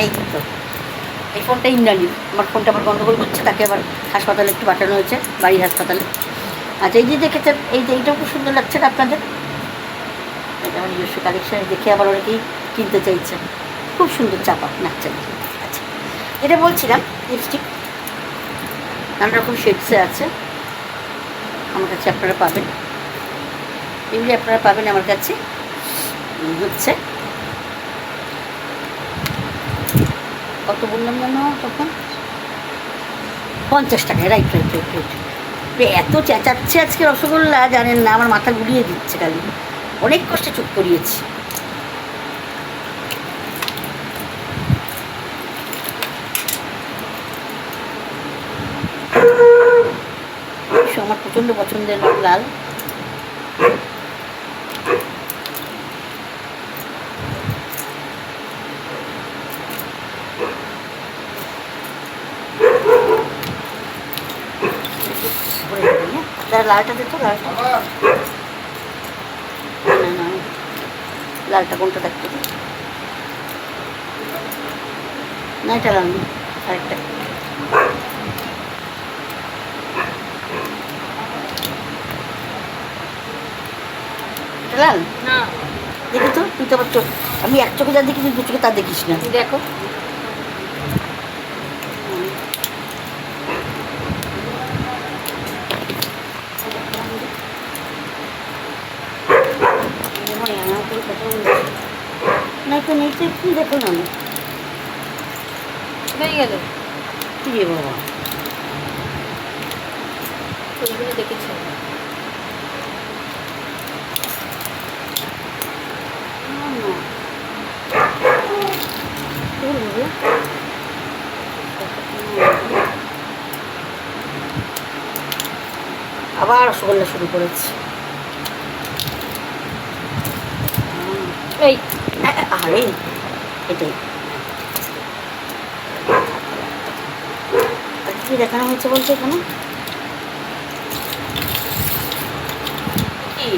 এই তো এই ফোনটা ইন্দ্রাণীর। আমার ফোনটা আবার গন্ডগোল করছে, তাকে আবার হাসপাতালে একটু পাঠানো হয়েছে, বাড়ির হাসপাতালে। আচ্ছা, এই যে দেখেছেন, এই যে এইটাও খুব সুন্দর লাগছে না আপনাদের? এটা আমার নিজস্ব কালেকশানে দেখে আবার অনেকেই কিনতে চাইছে। খুব সুন্দর চাপা নাচছে। আচ্ছা, এটা বলছিলাম লিপস্টিক নানা রকম শেডসে আছে আমার কাছে, আপনারা পাবেন, এগুলি আপনারা পাবেন আমার কাছে। হচ্ছে কত বললাম যেন তখন, 50 টাকায়। Right right right right. এত চেঁচাচ্ছে আজকে রসগোল্লা, জানেন না, আমার মাথা ঘুরিয়ে দিচ্ছে খালি। অনেক কষ্টে চুপ করিয়েছি। আমার প্রচণ্ড পছন্দের লাল। লালটা দেখো, লালটা না, লালটা কোনটা দেখতে না, এটা লাল না, আরেকটা। লাল না, দেখি তো, তুই তো আবার চোখ, আমি এক চোখে যা দেখি তুই দু চোখে তা দেখিস না। দেখো না, তো নেই তো, কি দেখো না হয়ে গেল কি রে বাবা, ওইগুলো দেখেছি। আবার রসগোল্লা শুরু করেছি। এই আরে এটাই কি দেখানো হয়েছে বলতে এখানে, কি